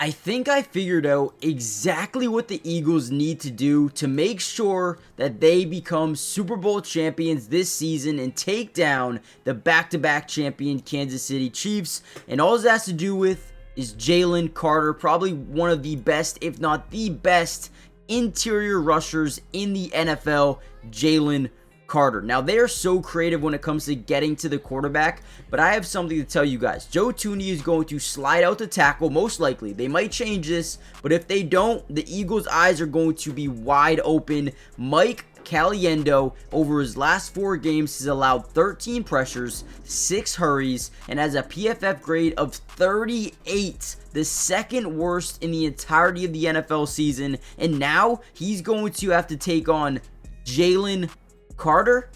I think I figured out exactly what the Eagles need to do to make sure that they become Super Bowl champions this season and take down the back-to-back champion Kansas City Chiefs. And all it has to do with is Jalen Carter, probably one of the best, if not the best, interior rushers in the NFL, Jalen Carter. Now, they are so creative when it comes to getting to the quarterback, but I have something to tell you guys. Joe Thuney is going to slide out to tackle, most likely. They might change this, but if they don't, the Eagles' eyes are going to be wide open. Mike Caliendo, over his last 4 games, has allowed 13 pressures, 6 hurries, and has a PFF grade of 38, the second worst in the entirety of the NFL season. And now he's going to have to take on Jalen Carter.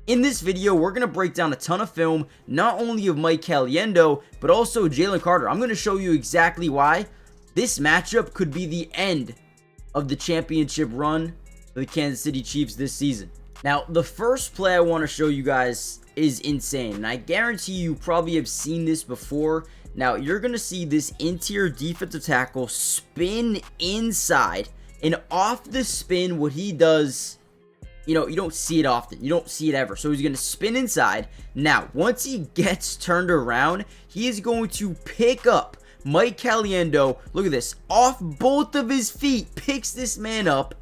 In this video, we're going to break down a ton of film, not only of Mike Caliendo, but also Jalen Carter. I'm going to show you exactly why this matchup could be the end of the championship run for the Kansas City Chiefs this season. Now, the first play I want to show you guys is insane, and I guarantee you probably have seen this before. Now, you're going to see this interior defensive tackle spin inside, and off the spin, what he does, you don't see it often. You don't see it ever. So he's going to spin inside. Now, once he gets turned around, he is going to pick up Mike Caliendo. Look at this. Off both of his feet. Picks this man up,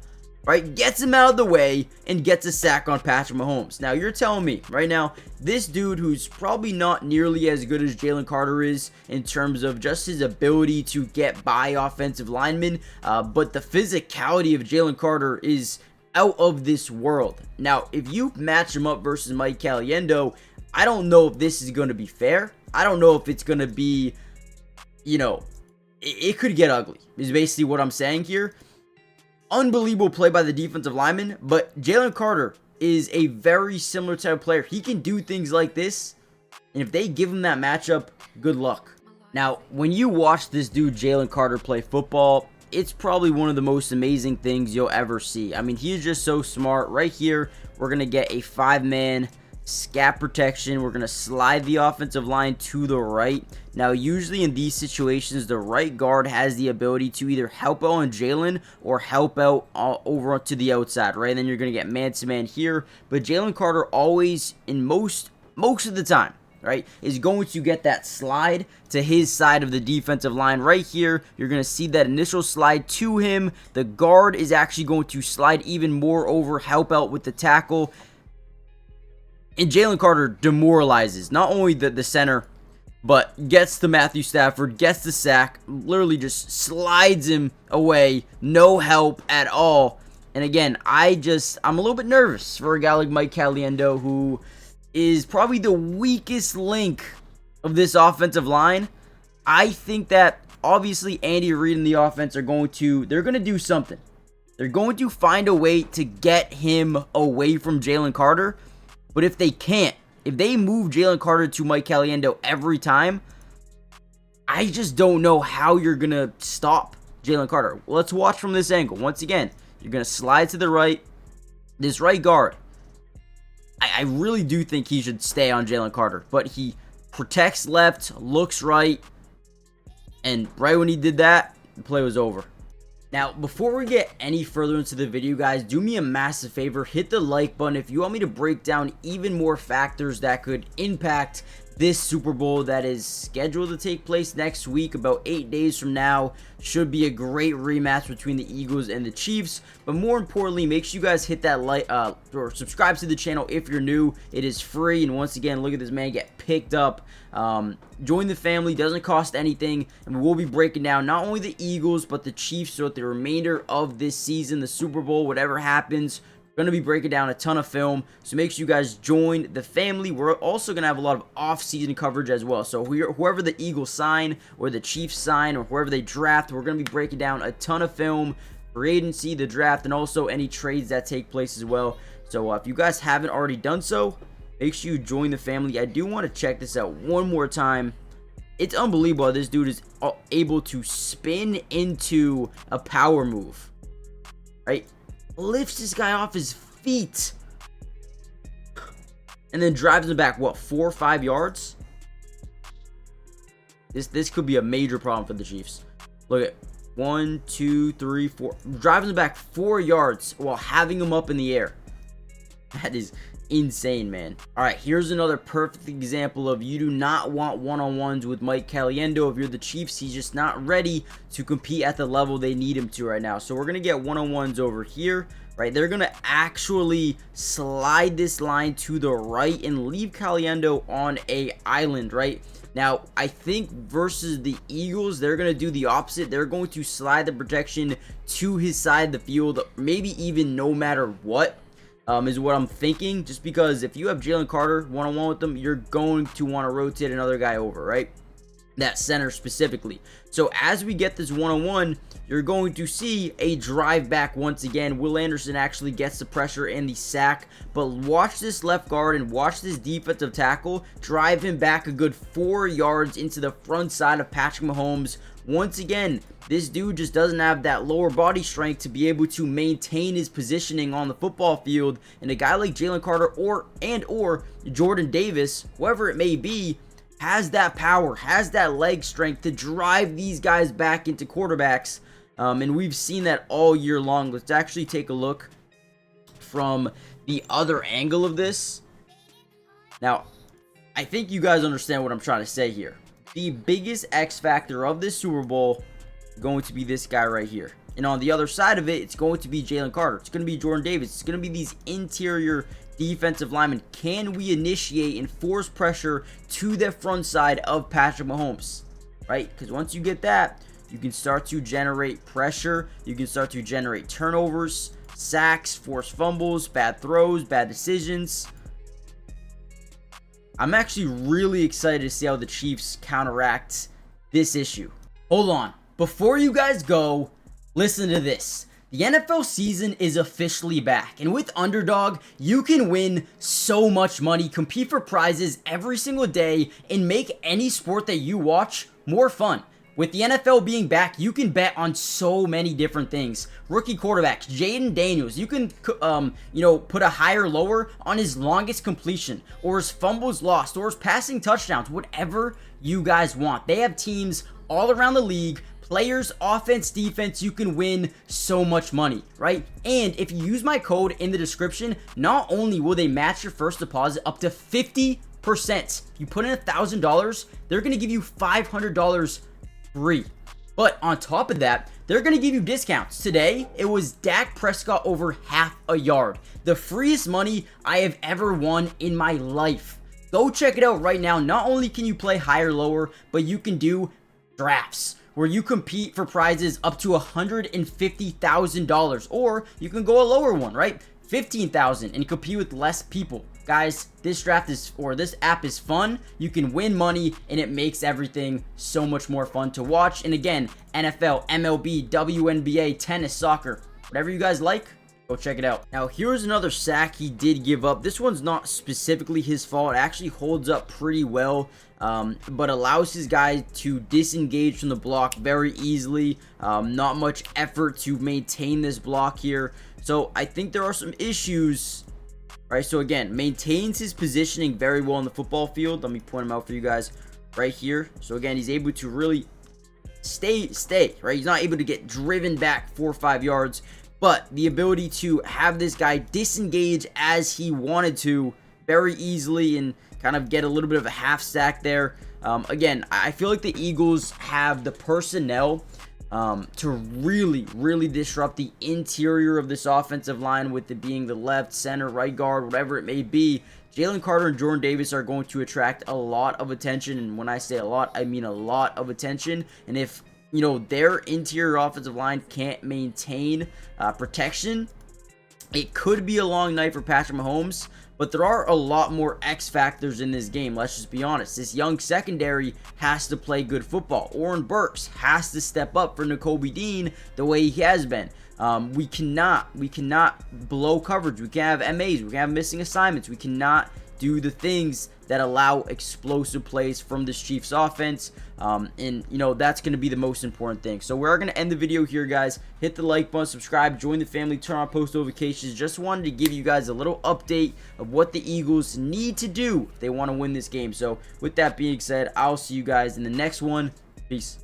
right? Gets him out of the way and gets a sack on Patrick Mahomes. Now, you're telling me right now, this dude who's probably not nearly as good as Jalen Carter is in terms of just his ability to get by offensive linemen, but the physicality of Jalen Carter is out of this world. Now, if you match him up versus Mike Caliendo, I don't know if this is going to be fair. I don't know if it's going to be, it could get ugly, is basically what I'm saying here. Unbelievable play by the defensive lineman, but Jalen Carter is a very similar type of player. He can do things like this, and if they give him that matchup, good luck. Now, when you watch this dude Jalen Carter play football, it's probably one of the most amazing things you'll ever see. I mean, he's just so smart. Right here, we're going to get a 5-man scat protection. We're going to slide the offensive line to the right. Now, usually in these situations, the right guard has the ability to either help out on Jalen or help out over to the outside, right? And then you're going to get man-to-man here. But Jalen Carter always, in most of the time, right, is going to get that slide to his side of the defensive line. Right here, you're going to see that initial slide to him. The guard is actually going to slide even more over, help out with the tackle. And Jalen Carter demoralizes not only the center, but gets to Matthew Stafford, gets the sack, literally just slides him away. No help at all. And again, I'm a little bit nervous for a guy like Mike Caliendo, who is probably the weakest link of this offensive line. I think that obviously Andy Reid and the offense they're going to do something. They're going to find a way to get him away from Jalen Carter. But if they can't, if they move Jalen Carter to Mike Caliendo every time, I just don't know how you're going to stop Jalen Carter. Let's watch from this angle. Once again, you're going to slide to the right. This right guard, I really do think he should stay on Jalen Carter, but he protects left, looks right, and right when he did that, the play was over. Now, before we get any further into the video, guys, do me a massive favor, hit the like button if you want me to break down even more factors that could impact this Super Bowl that is scheduled to take place next week, about 8 days from now. Should be a great rematch between the Eagles and the Chiefs. But more importantly, make sure you guys hit that like or subscribe to the channel if you're new. It is free. And once again, look at this man get picked up. Join the family, doesn't cost anything, and we'll be breaking down not only the Eagles but the Chiefs throughout the remainder of this season, the Super Bowl, whatever happens. Going to be breaking down a ton of film, so make sure you guys join the family. We're also going to have a lot of off-season coverage as well, so whoever the Eagles sign or the Chiefs sign or whoever they draft, we're going to be breaking down a ton of film, free agency, the draft, and also any trades that take place as well. So if you guys haven't already done so, make sure you join the family. I do want to check this out one more time. It's unbelievable how this dude is able to spin into a power move, right? Lifts this guy off his feet and then drives him back, what, 4 or 5 yards? This could be a major problem for the Chiefs. Look at 1, 2, 3, 4. Driving them back 4 yards while having them up in the air. That is insane, man. All right, here's another perfect example of you do not want one-on-ones with Mike Caliendo. If you're the Chiefs, he's just not ready to compete at the level they need him to right now. So we're going to get one-on-ones over here, right? They're going to actually slide this line to the right and leave Caliendo on a island, right? Now, I think versus the Eagles, they're going to do the opposite. They're going to slide the protection to his side of the field, maybe even no matter what. Is what I'm thinking, just because if you have Jalen Carter one-on-one with them, you're going to want to rotate another guy over, right? That center specifically. So as we get this one-on-one, you're going to see a drive back once again. Will Anderson actually gets the pressure and the sack, but watch this left guard and watch this defensive tackle drive him back a good 4 yards into the front side of Patrick Mahomes. Once again, this dude just doesn't have that lower body strength to be able to maintain his positioning on the football field, and a guy like Jalen Carter or Jordan Davis, whoever it may be, has that power, has that leg strength to drive these guys back into quarterbacks, and we've seen that all year long. Let's actually take a look from the other angle of this. Now, I think you guys understand what I'm trying to say here. The biggest X factor of this Super Bowl is going to be this guy right here. And on the other side of it, it's going to be Jalen Carter. It's going to be Jordan Davis. It's going to be these interior defensive linemen. Can we initiate and force pressure to the front side of Patrick Mahomes? Right? Because once you get that, you can start to generate pressure. You can start to generate turnovers, sacks, forced fumbles, bad throws, bad decisions. I'm actually really excited to see how the Chiefs counteract this issue. Hold on. Before you guys go, listen to this. The NFL season is officially back, and with Underdog, you can win so much money, compete for prizes every single day, and make any sport that you watch more fun. With the NFL being back, you can bet on so many different things. Rookie quarterbacks, Jaden Daniels, you can, put a higher lower on his longest completion, or his fumbles lost, or his passing touchdowns, whatever you guys want. They have teams all around the league, players, offense, defense. You can win so much money, right? And if you use my code in the description, not only will they match your first deposit up to 50%. If you put in $1,000, they're going to give you $500 free. But on top of that, they're going to give you discounts. Today, it was Dak Prescott over half a yard. The freest money I have ever won in my life. Go check it out right now. Not only can you play higher, lower, but you can do drafts where you compete for prizes up to $150,000, or you can go a lower one, right? $15,000 and compete with less people. Guys, this app is fun. You can win money, and it makes everything so much more fun to watch. And again, NFL, MLB, WNBA, tennis, soccer, whatever you guys like, go check it out. Now, here's another sack he did give up. This one's not specifically his fault. It actually holds up pretty well, but allows his guy to disengage from the block very easily. Not much effort to maintain this block here. So I think there are some issues. Right, so again, maintains his positioning very well on the football field. Let me point him out for you guys right here. So again, he's able to really stay, right? He's not able to get driven back 4 or 5 yards, but the ability to have this guy disengage as he wanted to very easily and kind of get a little bit of a half stack there. Again, I feel like the Eagles have the personnel to really disrupt the interior of this offensive line, with it being the left, center, right guard, whatever it may be. Jalen Carter and Jordan Davis are going to attract a lot of attention, and when I say a lot, I mean a lot of attention. And if their interior offensive line can't maintain protection, it could be a long night for Patrick Mahomes. But there are a lot more X factors in this game. Let's just be honest. This young secondary has to play good football. Oren Burks has to step up for Nakobe Dean the way he has been. We cannot blow coverage. We can't have MAs. We can't have missing assignments. We cannot do the things that allow explosive plays from this Chiefs offense. And that's going to be the most important thing. So we're going to end the video here, guys. Hit the like button, subscribe, join the family, turn on post notifications. Just wanted to give you guys a little update of what the Eagles need to do if they want to win this game. So with that being said, I'll see you guys in the next one. Peace.